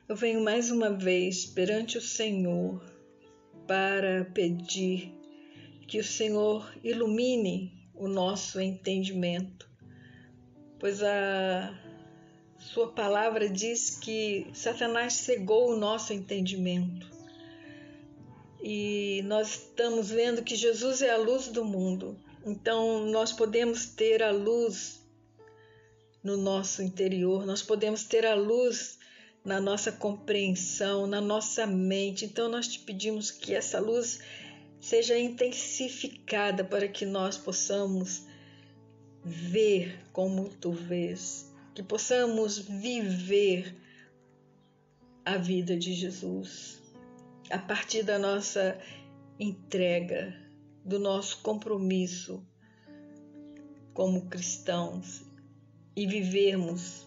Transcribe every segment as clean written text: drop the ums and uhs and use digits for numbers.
Eu venho mais uma vez perante o Senhor para pedir que o Senhor ilumine o nosso entendimento, pois a Sua palavra diz que Satanás cegou o nosso entendimento. E nós estamos vendo que Jesus é a luz do mundo. Então nós podemos ter a luz no nosso interior, nós podemos ter a luz na nossa compreensão, na nossa mente. Então nós te pedimos que essa luz seja intensificada para que nós possamos ver como tu vês, que possamos viver a vida de Jesus a partir da nossa entrega, do nosso compromisso como cristãos e vivermos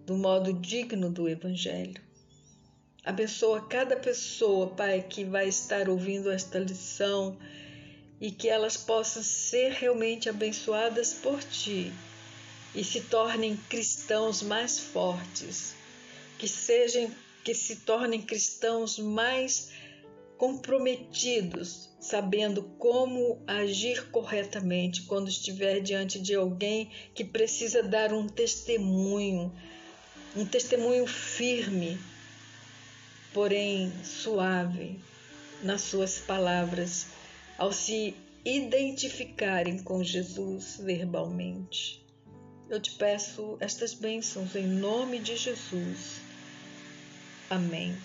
do modo digno do Evangelho. Abençoa cada pessoa, Pai, que vai estar ouvindo esta lição e que elas possam ser realmente abençoadas por Ti e se tornem cristãos mais fortes, que se tornem cristãos mais comprometidos, sabendo como agir corretamente quando estiver diante de alguém que precisa dar um testemunho firme, porém suave nas suas palavras, ao se identificarem com Jesus verbalmente. Eu te peço estas bênçãos em nome de Jesus. Amém.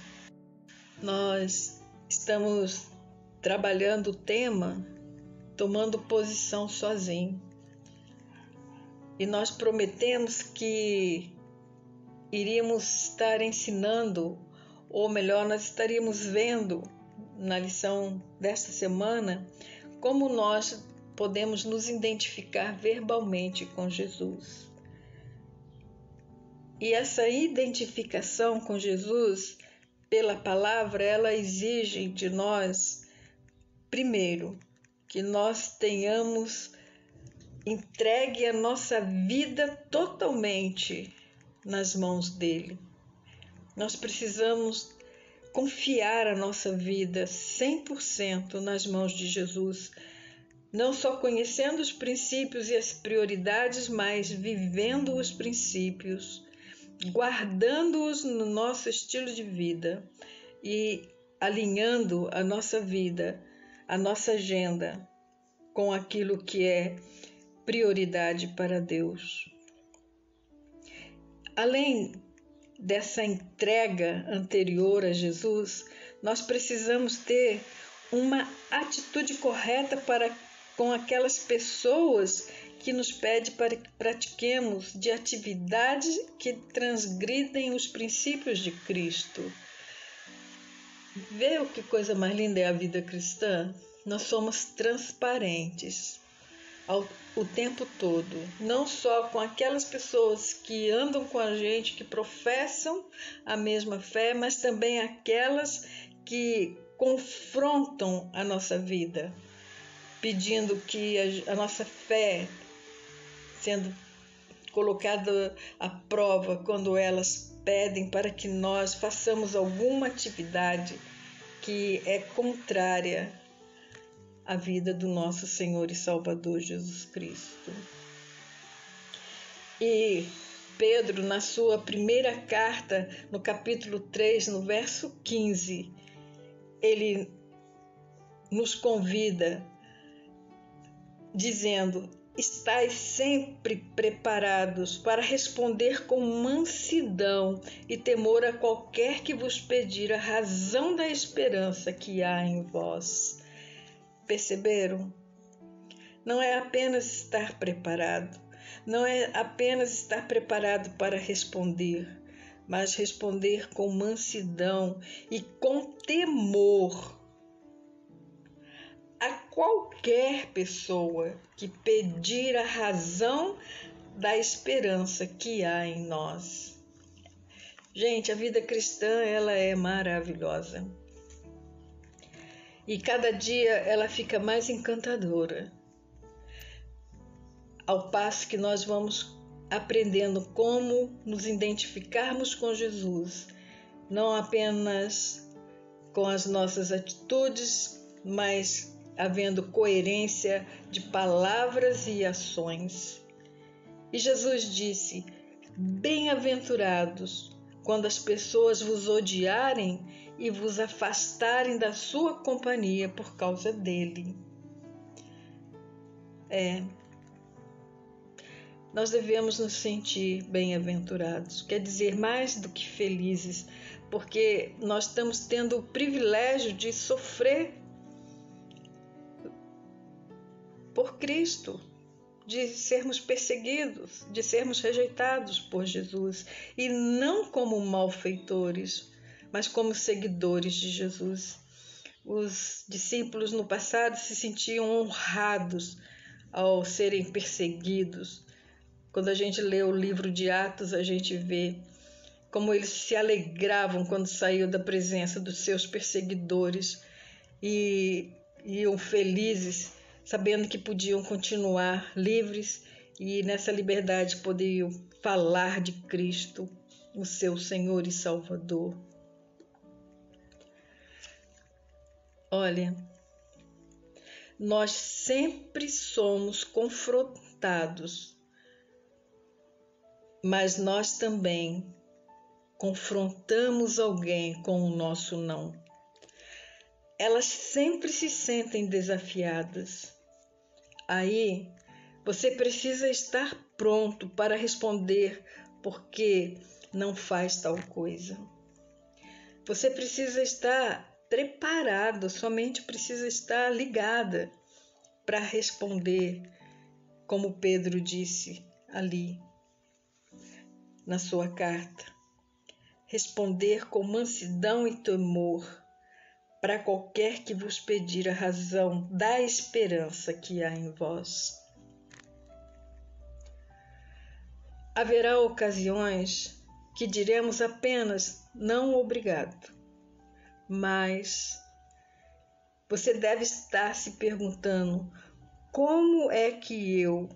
Nós estamos trabalhando o tema tomando posição sozinho. E nós prometemos que iríamos estar ensinando, ou melhor, nós estaríamos vendo na lição desta semana como nós podemos nos identificar verbalmente com Jesus. E essa identificação com Jesus pela palavra, ela exige de nós, primeiro, que nós tenhamos entregue a nossa vida totalmente nas mãos dele. Nós precisamos confiar a nossa vida 100% nas mãos de Jesus, não só conhecendo os princípios e as prioridades, mas vivendo os princípios, guardando-os no nosso estilo de vida e alinhando a nossa vida, a nossa agenda com aquilo que é prioridade para Deus. Além dessa entrega anterior a Jesus, nós precisamos ter uma atitude correta com aquelas pessoas que nos pedem para que pratiquemos de atividades que transgridem os princípios de Cristo. Vê que coisa mais linda é a vida cristã? Nós somos transparentes o tempo todo, não só com aquelas pessoas que andam com a gente, que professam a mesma fé, mas também aquelas que confrontam a nossa vida, pedindo que a nossa fé sendo colocada à prova quando elas pedem para que nós façamos alguma atividade que é contrária à vida do nosso Senhor e Salvador Jesus Cristo. E Pedro, na sua primeira carta, no capítulo 3, no verso 15, ele nos convida dizendo: estais sempre preparados para responder com mansidão e temor a qualquer que vos pedir a razão da esperança que há em vós. Perceberam? Não é apenas estar preparado, não é apenas estar preparado para responder, mas responder com mansidão e com temor a qualquer pessoa que pedir a razão da esperança que há em nós. Gente, a vida cristã, ela é maravilhosa. E cada dia ela fica mais encantadora, ao passo que nós vamos aprendendo como nos identificarmos com Jesus não apenas com as nossas atitudes, mas havendo coerência de palavras e ações. E Jesus disse: bem-aventurados quando as pessoas vos odiarem e vos afastarem da sua companhia por causa dele. Nós devemos nos sentir bem-aventurados, quer dizer, mais do que felizes, porque nós estamos tendo o privilégio de sofrer por Cristo, de sermos perseguidos, de sermos rejeitados por Jesus, e não como malfeitores, mas como seguidores de Jesus. Os discípulos no passado se sentiam honrados ao serem perseguidos. Quando a gente lê o livro de Atos, a gente vê como eles se alegravam quando saíam da presença dos seus perseguidores e iam felizes, sabendo que podiam continuar livres e nessa liberdade podiam falar de Cristo, o seu Senhor e Salvador. Olha, nós sempre somos confrontados, mas nós também confrontamos alguém com o nosso não. Elas sempre se sentem desafiadas. Aí você precisa estar pronto para responder por que não faz tal coisa. Você precisa estar preparado, somente precisa estar ligada para responder, como Pedro disse ali na sua carta. Responder com mansidão e temor para qualquer que vos pedir a razão da esperança que há em vós. Haverá ocasiões que diremos apenas não obrigado, mas você deve estar se perguntando como é que eu,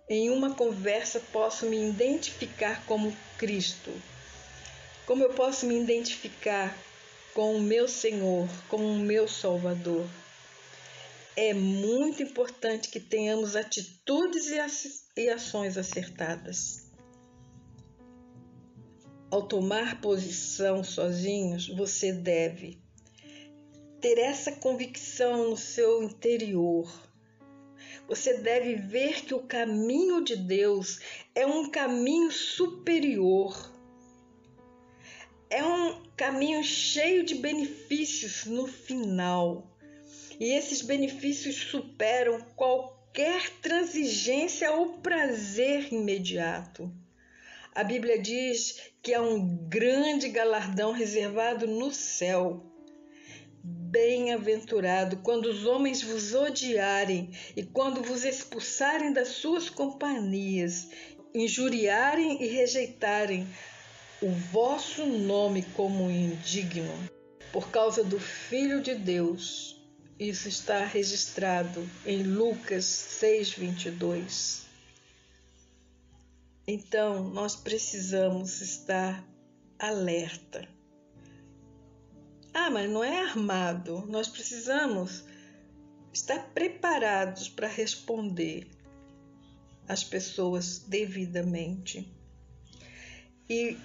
em uma conversa, posso me identificar como Cristo? Como eu posso me identificar com o meu Senhor, com o meu Salvador? É muito importante que tenhamos atitudes e ações acertadas. Ao tomar posição sozinhos, você deve ter essa convicção no seu interior. Você deve ver que o caminho de Deus é um caminho superior. É um caminho cheio de benefícios no final. E esses benefícios superam qualquer transigência ou prazer imediato. A Bíblia diz que há um grande galardão reservado no céu. Bem-aventurado quando os homens vos odiarem e quando vos expulsarem das suas companhias, injuriarem e rejeitarem o vosso nome como indigno. Por causa do Filho de Deus. Isso está registrado em Lucas 6:22. Então, nós precisamos estar alerta. Mas não é armado. Nós precisamos estar preparados para responder às pessoas devidamente. E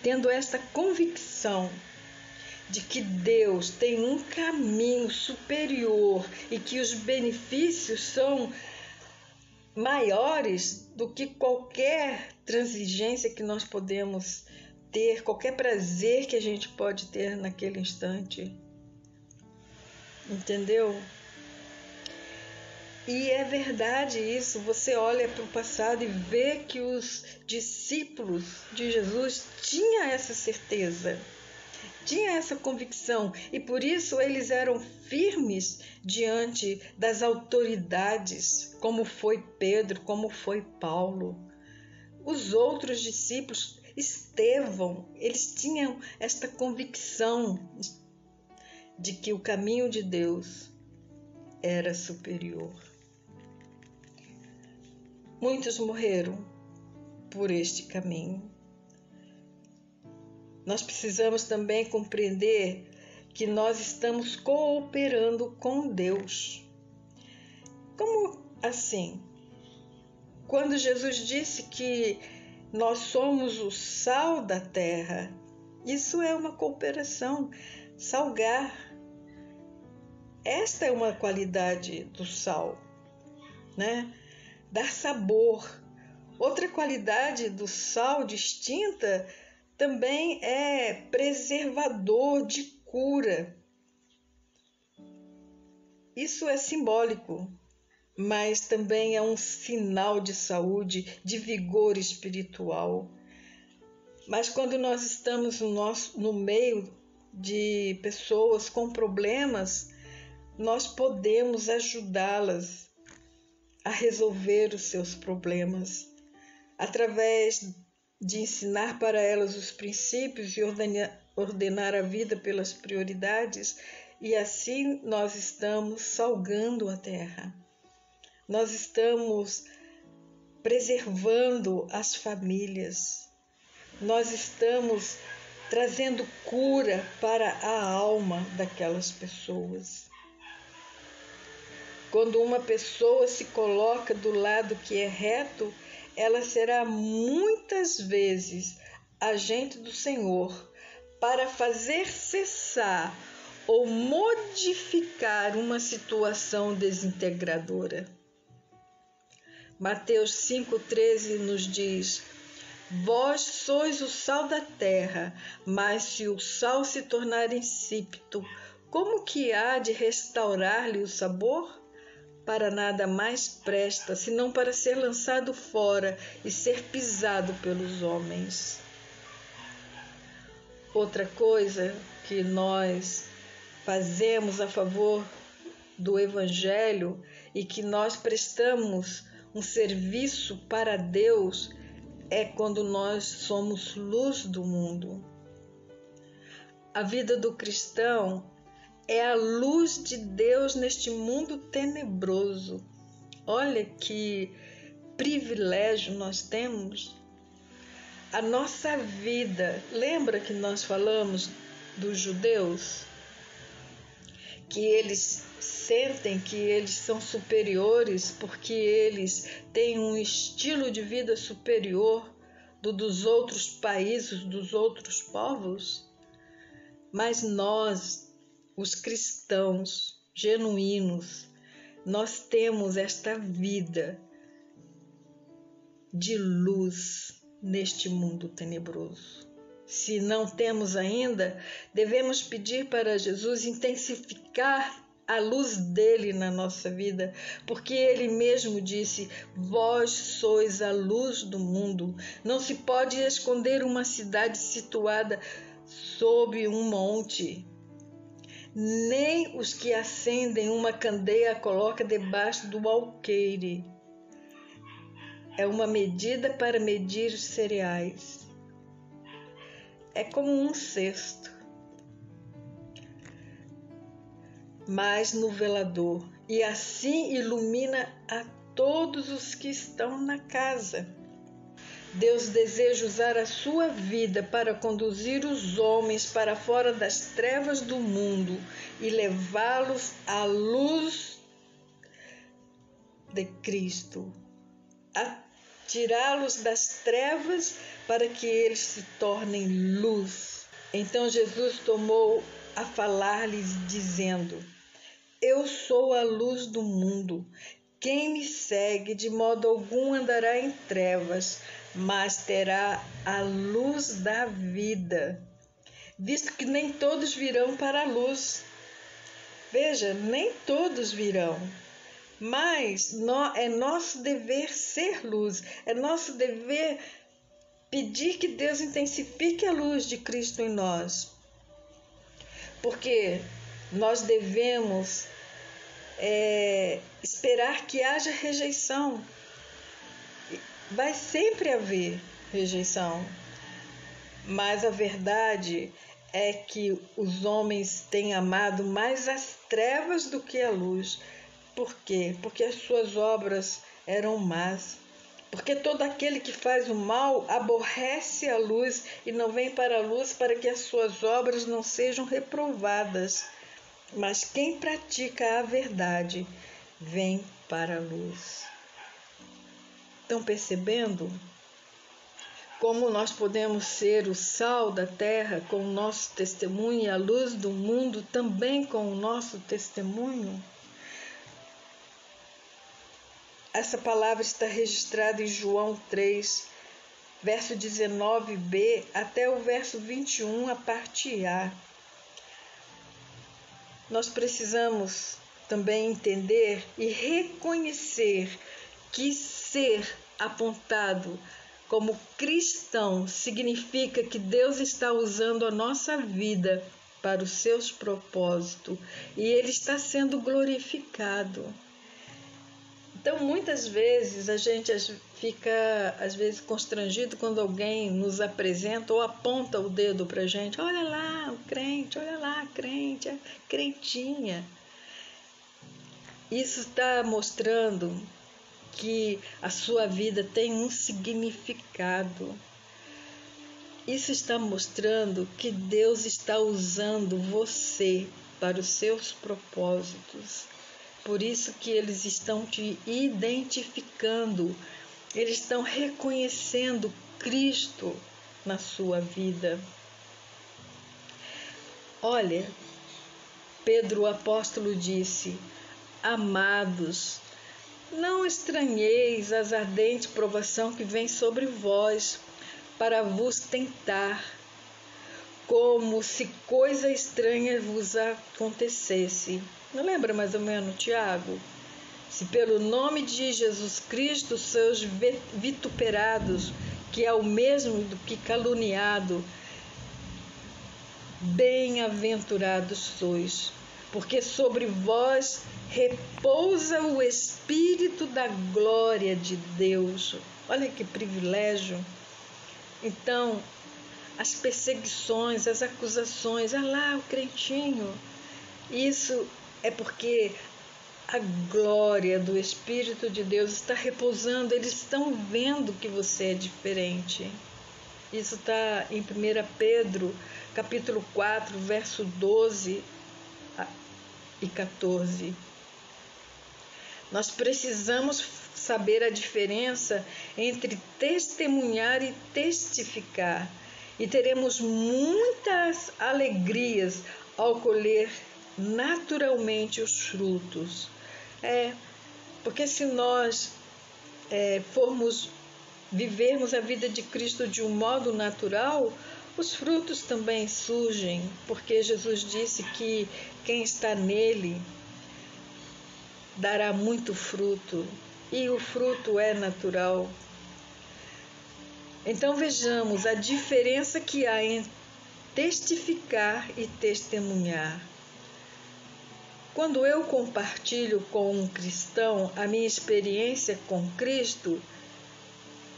tendo esta convicção de que Deus tem um caminho superior e que os benefícios são maiores do que qualquer transigência que nós podemos ter, qualquer prazer que a gente pode ter naquele instante. Entendeu? E é verdade isso. Você olha para o passado e vê que os discípulos de Jesus tinham essa certeza, tinham essa convicção, e por isso eles eram firmes diante das autoridades, como foi Pedro, como foi Paulo. Os outros discípulos, Estevão, eles tinham esta convicção de que o caminho de Deus era superior. Muitos morreram por este caminho. nós precisamos também compreender que nós estamos cooperando com Deus. Como assim? Quando Jesus disse que nós somos o sal da terra, isso é uma cooperação, salgar. Esta é uma qualidade do sal, né? Dar sabor. Outra qualidade do sal distinta também é preservador de cura. Isso é simbólico, mas também é um sinal de saúde, de vigor espiritual. Mas quando nós estamos no meio de pessoas com problemas, nós podemos ajudá-las a resolver os seus problemas, através de ensinar para elas os princípios e ordenar a vida pelas prioridades, e assim nós estamos salgando a terra. Nós estamos preservando as famílias. Nós estamos trazendo cura para a alma daquelas pessoas. Quando uma pessoa se coloca do lado que é reto, ela será muitas vezes agente do Senhor para fazer cessar ou modificar uma situação desintegradora. Mateus 5,13 nos diz: vós sois o sal da terra, mas se o sal se tornar insípido, como que há de restaurar-lhe o sabor? Para nada mais presta, senão para ser lançado fora e ser pisado pelos homens. Outra coisa que nós fazemos a favor do Evangelho e que nós prestamos um serviço para Deus é quando nós somos luz do mundo. A vida do cristão é a luz de Deus neste mundo tenebroso. Olha que privilégio nós temos. A nossa vida, lembra que nós falamos dos judeus? Que eles sentem que eles são superiores porque eles têm um estilo de vida superior dos outros países, dos outros povos? Mas nós, os cristãos genuínos, nós temos esta vida de luz neste mundo tenebroso. Se não temos ainda, devemos pedir para Jesus intensificar a luz dele na nossa vida, porque ele mesmo disse: vós sois a luz do mundo. Não se pode esconder uma cidade situada sob um monte. Nem os que acendem uma candeia colocam debaixo do alqueire. É uma medida para medir os cereais. É como um cesto, mas no velador, e assim ilumina a todos os que estão na casa. Deus deseja usar a sua vida para conduzir os homens para fora das trevas do mundo e levá-los à luz de Cristo, a tirá-los das trevas para que eles se tornem luz. Então Jesus tomou a falar-lhes dizendo: eu sou a luz do mundo. Quem me segue de modo algum andará em trevas, mas terá a luz da vida. Visto que nem todos virão para a luz. Veja, nem todos virão. Mas é nosso dever ser luz, é nosso dever pedir que Deus intensifique a luz de Cristo em nós. Porque nós devemos esperar que haja rejeição. Vai sempre haver rejeição, mas a verdade é que os homens têm amado mais as trevas do que a luz. Por quê? Porque as suas obras eram más. Porque todo aquele que faz o mal aborrece a luz e não vem para a luz para que as suas obras não sejam reprovadas. Mas quem pratica a verdade vem para a luz. Estão percebendo como nós podemos ser o sal da terra com o nosso testemunho e a luz do mundo também com o nosso testemunho? Essa palavra está registrada em João 3, verso 19b até o verso 21, a parte A. Nós precisamos também entender e reconhecer que ser apontado como cristão significa que Deus está usando a nossa vida para os seus propósitos e Ele está sendo glorificado. Então, muitas vezes, a gente fica constrangido quando alguém nos apresenta ou aponta o dedo para a gente. Olha lá o crente, olha lá a crente, a crentinha. Isso está mostrando que a sua vida tem um significado. Isso está mostrando que Deus está usando você para os seus propósitos. Por isso que eles estão te identificando, eles estão reconhecendo Cristo na sua vida. Olha, Pedro o apóstolo disse: amados, não estranheis as ardentes provação que vem sobre vós, para vos tentar, como se coisa estranha vos acontecesse. Não lembra mais ou menos, Tiago? Se pelo nome de Jesus Cristo sois vituperados, que é o mesmo do que caluniado, bem-aventurados sois, porque sobre vós repousa o Espírito da glória de Deus. Olha que privilégio! Então, as perseguições, as acusações, ah lá o crentinho, isso é porque a glória do Espírito de Deus está repousando, eles estão vendo que você é diferente. Isso está em 1 Pedro, capítulo 4, verso 12 e 14. Nós precisamos saber a diferença entre testemunhar e testificar. E teremos muitas alegrias ao colher naturalmente os frutos. Porque se nós vivermos a vida de Cristo de um modo natural, os frutos também surgem, porque Jesus disse que quem está nele dará muito fruto, e o fruto é natural. Então vejamos a diferença que há em testificar e testemunhar. Quando eu compartilho com um cristão a minha experiência com Cristo,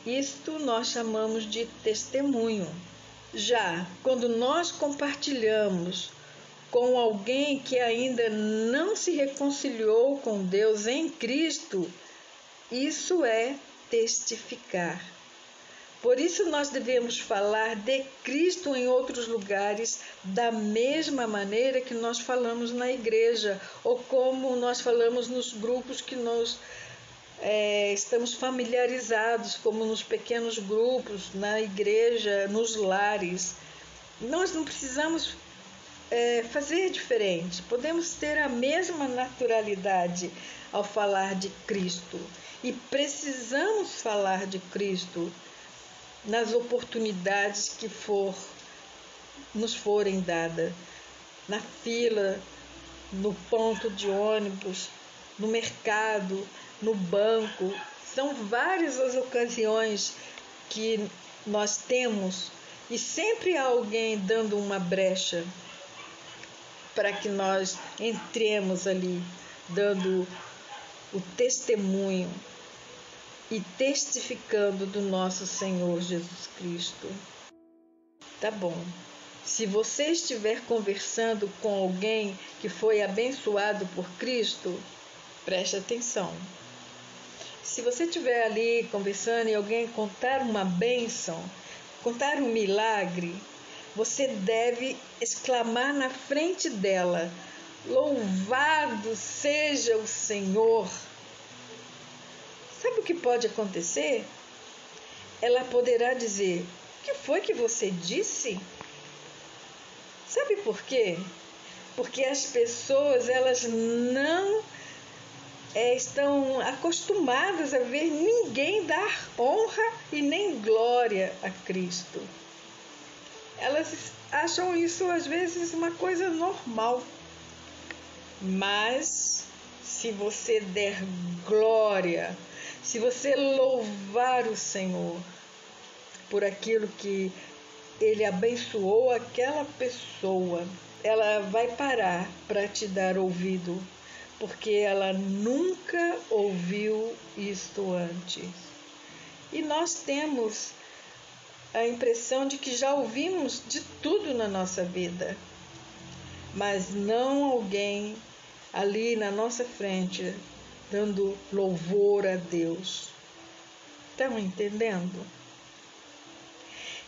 isto nós chamamos de testemunho. Já quando nós compartilhamos com alguém que ainda não se reconciliou com Deus em Cristo, isso é testificar. Por isso nós devemos falar de Cristo em outros lugares da mesma maneira que nós falamos na igreja ou como nós falamos nos grupos que nós estamos familiarizados, como nos pequenos grupos, na igreja, nos lares. Nós não precisamos fazer diferente, podemos ter a mesma naturalidade ao falar de Cristo e precisamos falar de Cristo nas oportunidades que nos forem dadas, na fila, no ponto de ônibus, no mercado, no banco. São várias as ocasiões que nós temos e sempre há alguém dando uma brecha para que nós entremos ali, dando o testemunho e testificando do nosso Senhor Jesus Cristo. Tá bom. Se você estiver conversando com alguém que foi abençoado por Cristo, preste atenção. Se você estiver ali conversando e alguém contar uma bênção, contar um milagre, você deve exclamar na frente dela: louvado seja o Senhor. Sabe o que pode acontecer? Ela poderá dizer: o que foi que você disse? Sabe por quê? Porque as pessoas, elas não estão acostumadas a ver ninguém dar honra e nem glória a Cristo. Elas acham isso às vezes uma coisa normal. Mas se você der glória, se você louvar o Senhor por aquilo que Ele abençoou aquela pessoa, ela vai parar para te dar ouvido, porque ela nunca ouviu isto antes. E nós temos a impressão de que já ouvimos de tudo na nossa vida, mas não alguém ali na nossa frente dando louvor a Deus. Estão entendendo?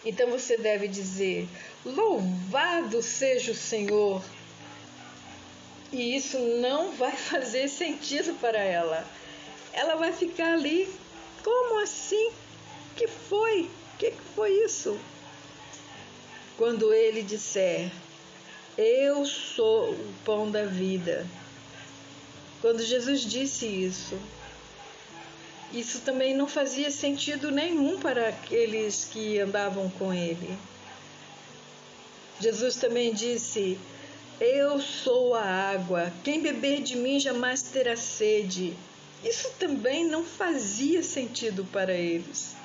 Então você deve dizer: louvado seja o Senhor. E isso não vai fazer sentido para ela. Ela vai ficar ali: como assim? Que foi? Que foi isso? Quando ele disser: eu sou o pão da vida. Quando Jesus disse isso também não fazia sentido nenhum para aqueles que andavam com ele. Jesus também disse: eu sou a água, quem beber de mim jamais terá sede. Isso também não fazia sentido para eles.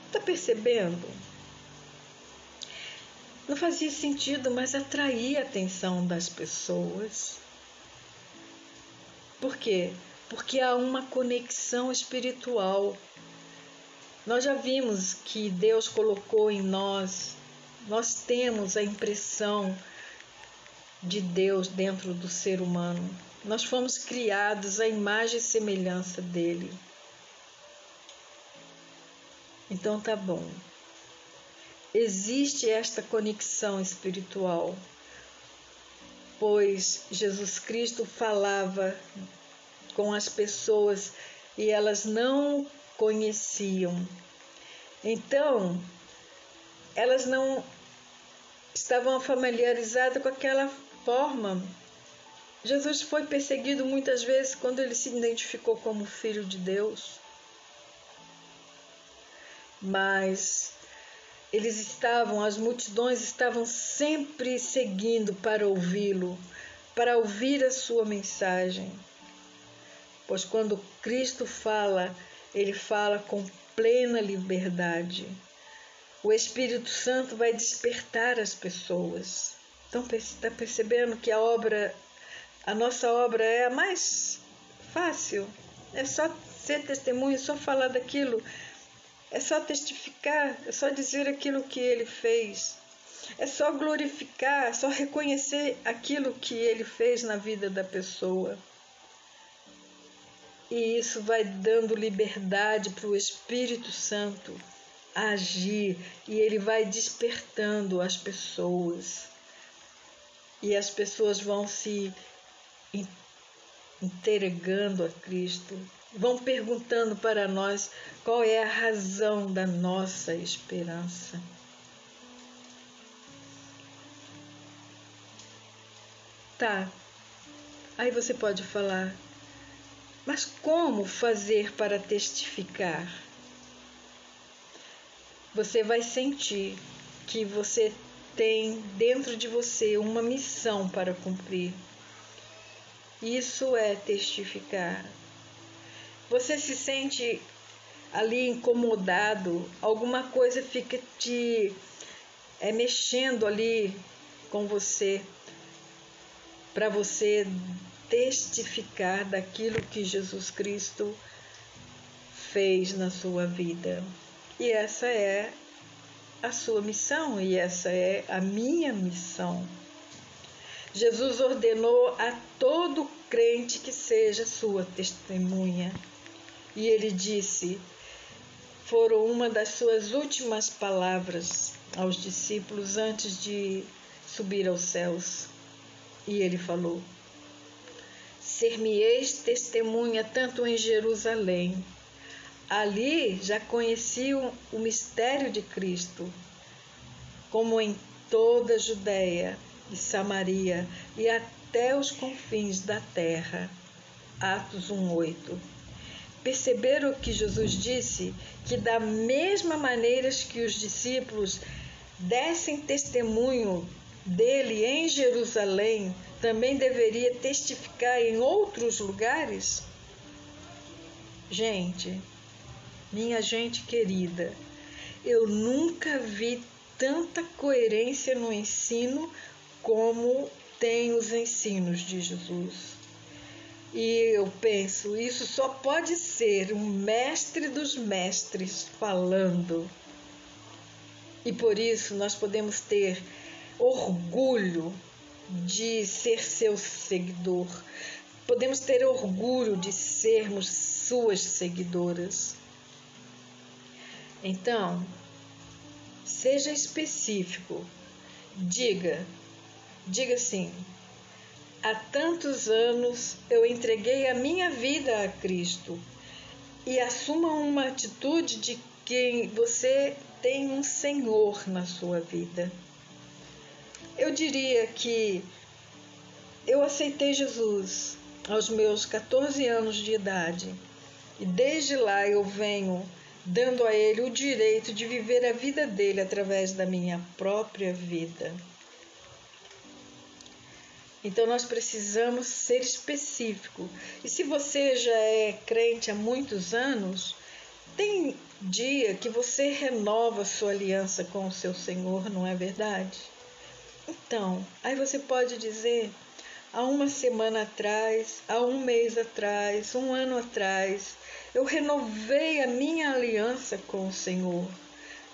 Está percebendo? Não fazia sentido, mas atraía a atenção das pessoas. Por quê? Porque há uma conexão espiritual. Nós já vimos que Deus colocou em nós temos a impressão de Deus dentro do ser humano. Nós fomos criados à imagem e semelhança dele. Então tá bom. Existe esta conexão espiritual, pois Jesus Cristo falava com as pessoas e elas não conheciam. Então, elas não estavam familiarizadas com aquela forma. Jesus foi perseguido muitas vezes quando ele se identificou como Filho de Deus. Mas as multidões estavam sempre seguindo para ouvi-lo, para ouvir a sua mensagem. Pois quando Cristo fala, ele fala com plena liberdade. O Espírito Santo vai despertar as pessoas. Então, está percebendo que a nossa obra é a mais fácil? É só ser testemunho, é só falar daquilo, é só testificar, é só dizer aquilo que ele fez. É só glorificar, é só reconhecer aquilo que ele fez na vida da pessoa. E isso vai dando liberdade para o Espírito Santo agir, e ele vai despertando as pessoas. E as pessoas vão se entregando a Cristo, vão perguntando para nós qual é a razão da nossa esperança. Tá, aí você pode falar: mas como fazer para testificar? Você vai sentir que você tem dentro de você uma missão para cumprir. Isso é testificar. Você se sente ali incomodado, alguma coisa fica te mexendo ali com você, para você testificar daquilo que Jesus Cristo fez na sua vida. E essa é a sua missão, e essa é a minha missão. Jesus ordenou a todo crente que seja sua testemunha. E ele disse, foram uma das suas últimas palavras aos discípulos antes de subir aos céus. E ele falou: ser-me-eis testemunha tanto em Jerusalém. Ali já conheciam o mistério de Cristo, como em toda a Judéia e Samaria e até os confins da terra. Atos 1:8. Perceberam que Jesus disse que da mesma maneira que os discípulos dessem testemunho dele em Jerusalém, também deveria testificar em outros lugares? Gente, minha gente querida, eu nunca vi tanta coerência no ensino como tem os ensinos de Jesus. E eu penso, isso só pode ser um mestre dos mestres falando. E por isso nós podemos ter orgulho de ser seu seguidor. Podemos ter orgulho de sermos suas seguidoras. Então, seja específico. Diga assim: há tantos anos eu entreguei a minha vida a Cristo, e assuma uma atitude de quem você tem um Senhor na sua vida. Eu diria que eu aceitei Jesus aos meus 14 anos de idade, e desde lá eu venho dando a Ele o direito de viver a vida dele através da minha própria vida. Então nós precisamos ser específico. E se você já é crente há muitos anos, tem dia que você renova sua aliança com o seu Senhor, não é verdade? Então, aí você pode dizer: há uma semana atrás, há um mês atrás, um ano atrás, eu renovei a minha aliança com o Senhor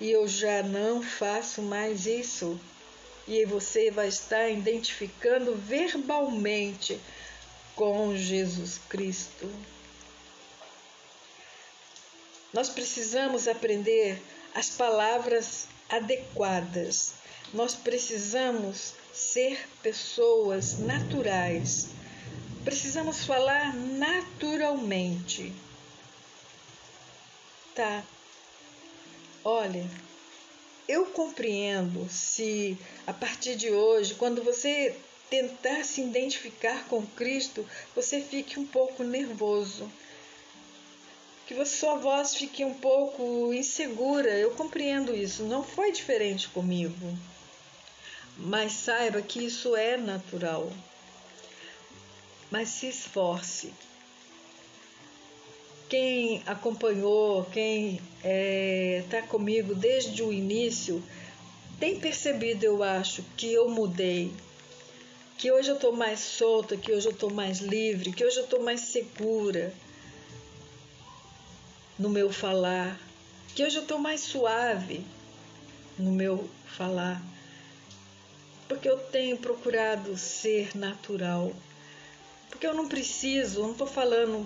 e eu já não faço mais isso. E você vai estar identificando verbalmente com Jesus Cristo. Nós precisamos aprender as palavras adequadas. Nós precisamos ser pessoas naturais. Precisamos falar naturalmente. Tá? Olha, eu compreendo se a partir de hoje, quando você tentar se identificar com Cristo, você fique um pouco nervoso, que sua voz fique um pouco insegura. Eu compreendo isso, não foi diferente comigo. Mas saiba que isso é natural. Mas se esforce. Quem acompanhou, quem está comigo desde o início, tem percebido, eu acho, que eu mudei. Que hoje eu estou mais solta, que hoje eu estou mais livre, que hoje eu estou mais segura no meu falar, que hoje eu estou mais suave no meu falar, porque eu tenho procurado ser natural, porque eu não preciso, não estou falando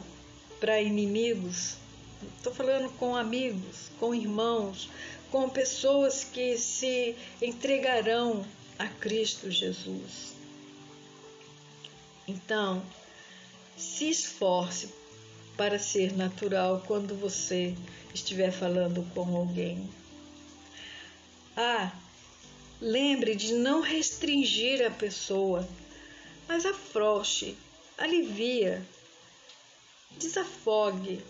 para inimigos, estou falando com amigos, com irmãos, com pessoas que se entregarão a Cristo Jesus. Então, se esforce para ser natural quando você estiver falando com alguém. Lembre de não restringir a pessoa, mas afrouxe, alivia, desafogue.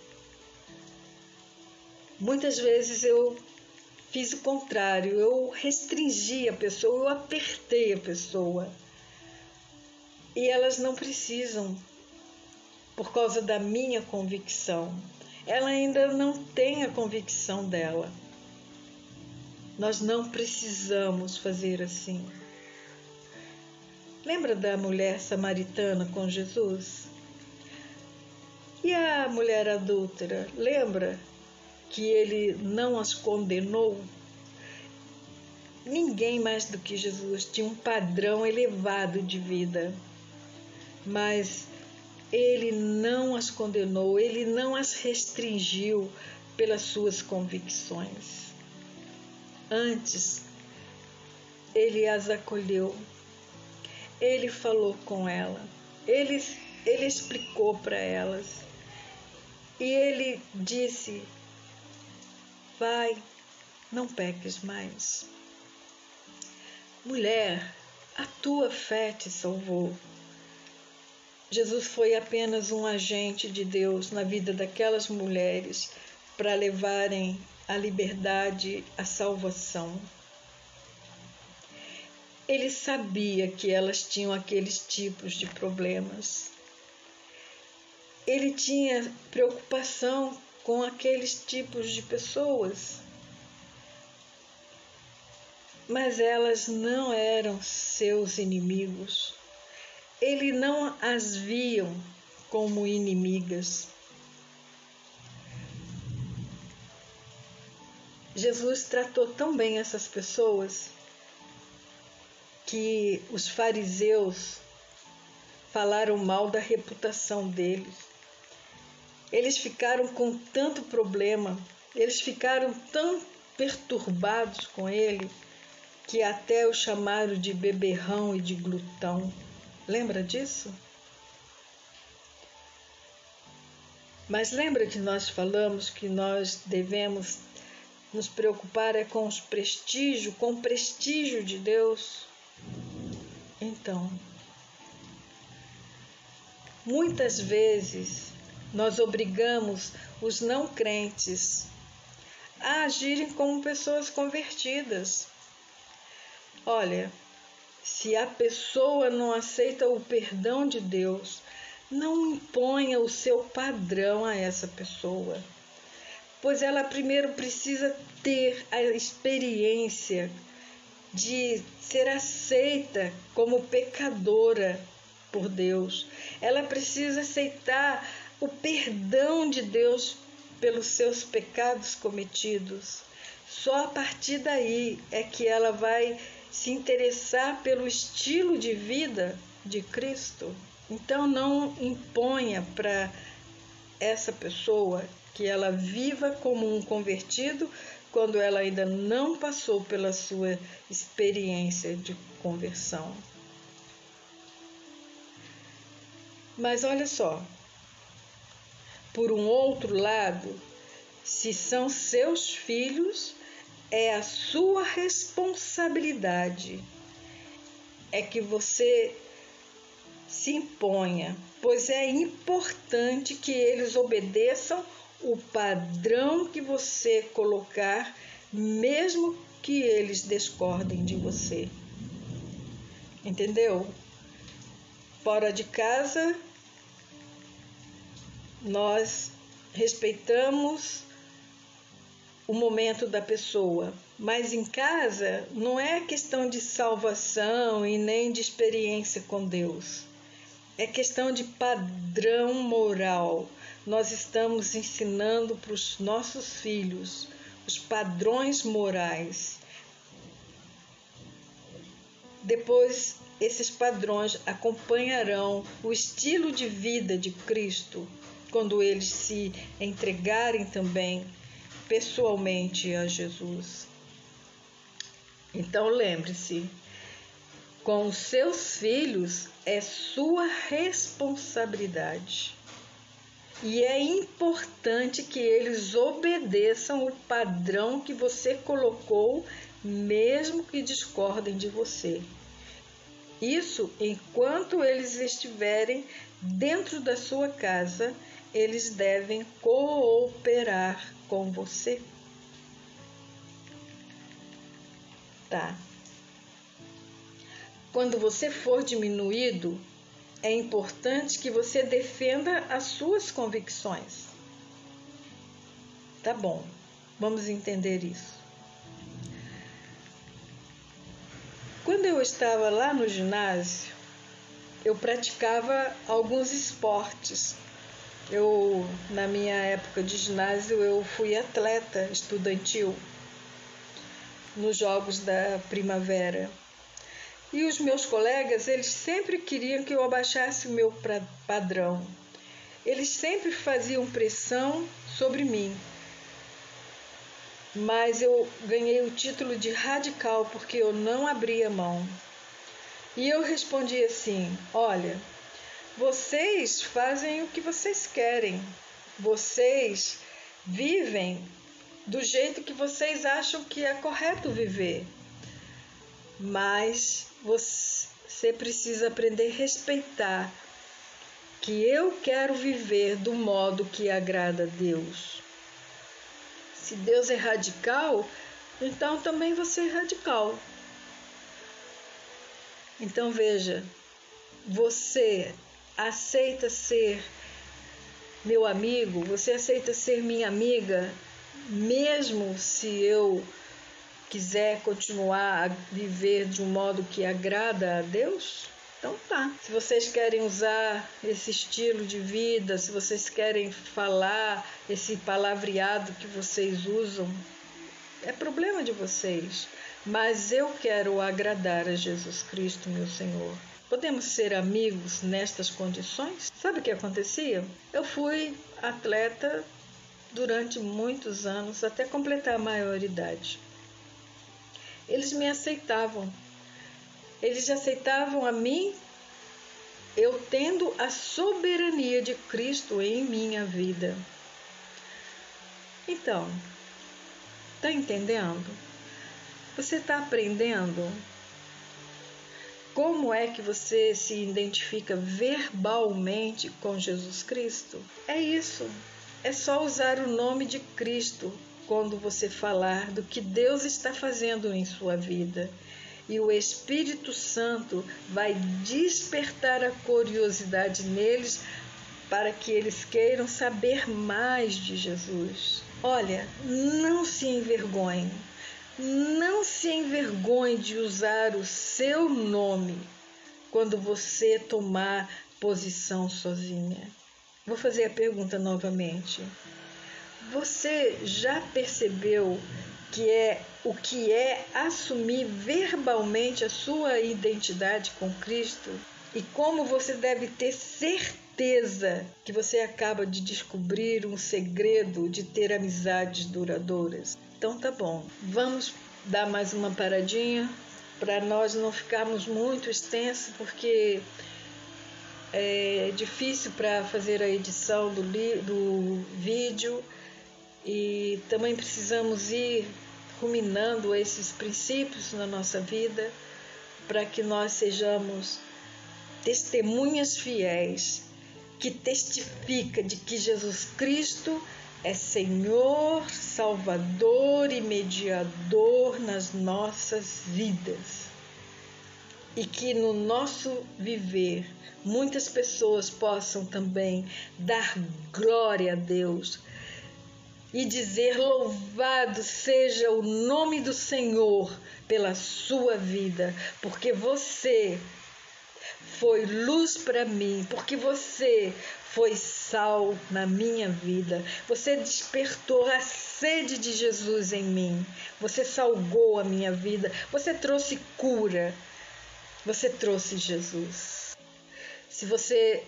Muitas vezes eu fiz o contrário, eu restringi a pessoa, eu apertei a pessoa. E elas não precisam, por causa da minha convicção. Ela ainda não tem a convicção dela. Nós não precisamos fazer assim. Lembra da mulher samaritana com Jesus? E a mulher adúltera, lembra que ele não as condenou? Ninguém mais do que Jesus tinha um padrão elevado de vida. Mas Ele não as condenou, ele não as restringiu pelas suas convicções. Antes, ele as acolheu, ele falou com ela, ele explicou para elas e ele disse: vai, não peques mais. Mulher, a tua fé te salvou. Jesus foi apenas um agente de Deus na vida daquelas mulheres para levarem a liberdade, a salvação. Ele sabia que elas tinham aqueles tipos de problemas. Ele tinha preocupação com aqueles tipos de pessoas. Mas elas não eram seus inimigos. Ele não as via como inimigas. Jesus tratou tão bem essas pessoas que os fariseus falaram mal da reputação deles. Eles ficaram com tanto problema, eles ficaram tão perturbados com ele, que até o chamaram de beberrão e de glutão. Lembra disso? Mas lembra que nós falamos que nós devemos nos preocupar com o prestígio de Deus? Então, muitas vezes nós obrigamos os não crentes a agirem como pessoas convertidas. Olha, se a pessoa não aceita o perdão de Deus, não imponha o seu padrão a essa pessoa, pois ela primeiro precisa ter a experiência de ser aceita como pecadora por Deus. Ela precisa aceitar o perdão de Deus pelos seus pecados cometidos. Só a partir daí é que ela vai se interessar pelo estilo de vida de Cristo. Então não imponha para essa pessoa que ela viva como um convertido quando ela ainda não passou pela sua experiência de conversão. Mas olha só, por um outro lado, se são seus filhos, é a sua responsabilidade, é que você se imponha, pois é importante que eles obedeçam o padrão que você colocar, mesmo que eles discordem de você. Entendeu? Fora de casa, nós respeitamos o momento da pessoa, mas em casa não é questão de salvação e nem de experiência com Deus. É questão de padrão moral. Nós estamos ensinando para os nossos filhos os padrões morais. Depois, esses padrões acompanharão o estilo de vida de Cristo quando eles se entregarem também pessoalmente a Jesus. Então lembre-se, com os seus filhos é sua responsabilidade. E é importante que eles obedeçam o padrão que você colocou, mesmo que discordem de você. Isso enquanto eles estiverem dentro da sua casa, eles devem cooperar com você. Tá? Quando você for diminuído, é importante que você defenda as suas convicções. Tá bom, vamos entender isso. Quando eu estava lá no ginásio, eu praticava alguns esportes. Na minha época de ginásio, eu fui atleta estudantil nos Jogos da Primavera. E os meus colegas, eles sempre queriam que eu abaixasse o meu padrão. Eles sempre faziam pressão sobre mim, mas eu ganhei o título de radical porque eu não abria mão. E eu respondi assim: olha, vocês fazem o que vocês querem, vocês vivem do jeito que vocês acham que é correto viver, mas você precisa aprender a respeitar que eu quero viver do modo que agrada a Deus. Se Deus é radical, então também você é radical. Então veja, você aceita ser meu amigo, você aceita ser minha amiga, mesmo se eu quiser continuar a viver de um modo que agrada a Deus? Então tá. Se vocês querem usar esse estilo de vida, se vocês querem falar esse palavreado que vocês usam, é problema de vocês. Mas eu quero agradar a Jesus Cristo, meu Senhor. Podemos ser amigos nestas condições? Sabe o que acontecia? Eu fui atleta durante muitos anos, até completar a maioridade. Eles me aceitavam. Eles aceitavam a mim, eu tendo a soberania de Cristo em minha vida. Então, está entendendo? Você está aprendendo como é que você se identifica verbalmente com Jesus Cristo? É isso. É só usar o nome de Cristo quando você falar do que Deus está fazendo em sua vida. E o Espírito Santo vai despertar a curiosidade neles para que eles queiram saber mais de Jesus. Olha, não se envergonhe. Não se envergonhe de usar o seu nome quando você tomar posição sozinha. Vou fazer a pergunta novamente. Você já percebeu o que é assumir verbalmente a sua identidade com Cristo? E como você deve ter certeza que você acaba de descobrir um segredo de ter amizades duradouras? Então tá bom, vamos dar mais uma paradinha para nós não ficarmos muito extensos, porque é difícil para fazer a edição do vídeo e também precisamos ir ruminando esses princípios na nossa vida para que nós sejamos testemunhas fiéis que testifica de que Jesus Cristo é Senhor, Salvador e Mediador nas nossas vidas. E que no nosso viver muitas pessoas possam também dar glória a Deus e dizer: louvado seja o nome do Senhor pela sua vida, porque você foi luz para mim, porque você foi sal na minha vida. Você despertou a sede de Jesus em mim. Você salgou a minha vida. Você trouxe cura. Você trouxe Jesus. Se você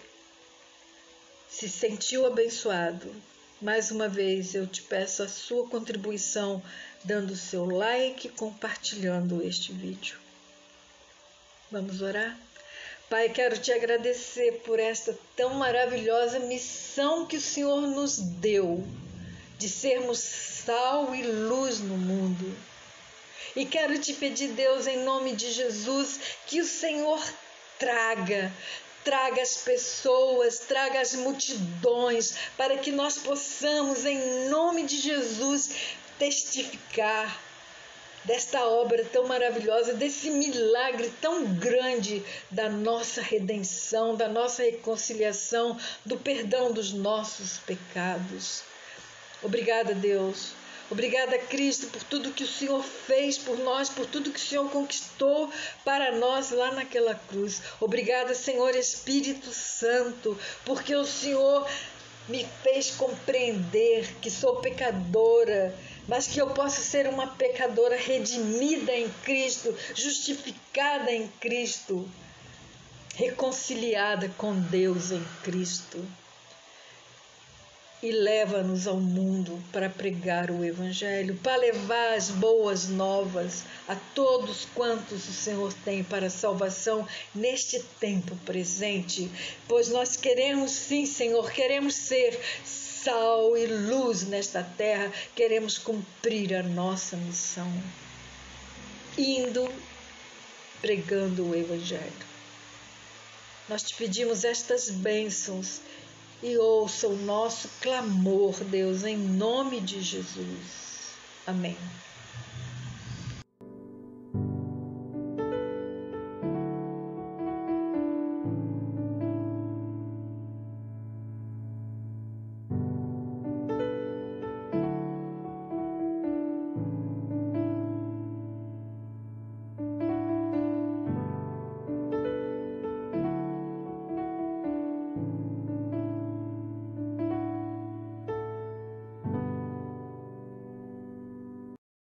se sentiu abençoado, mais uma vez eu te peço a sua contribuição, dando o seu like e compartilhando este vídeo. Vamos orar? Pai, quero te agradecer por esta tão maravilhosa missão que o Senhor nos deu, de sermos sal e luz no mundo. E quero te pedir, Deus, em nome de Jesus, que o Senhor traga as pessoas, traga as multidões, para que nós possamos, em nome de Jesus, testificar desta obra tão maravilhosa, desse milagre tão grande da nossa redenção, da nossa reconciliação, do perdão dos nossos pecados. Obrigada, Deus. Obrigada, Cristo, por tudo que o Senhor fez por nós, por tudo que o Senhor conquistou para nós lá naquela cruz. Obrigada, Senhor Espírito Santo, porque o Senhor me fez compreender que sou pecadora, mas que eu posso ser uma pecadora redimida em Cristo, justificada em Cristo, reconciliada com Deus em Cristo. e leva-nos ao mundo para pregar o Evangelho, para levar as boas novas a todos quantos o Senhor tem para a salvação neste tempo presente, pois nós queremos sim, Senhor, queremos ser sal e luz nesta terra, queremos cumprir a nossa missão, indo pregando o Evangelho. Nós te pedimos estas bênçãos e ouça o nosso clamor, Deus, em nome de Jesus. Amém.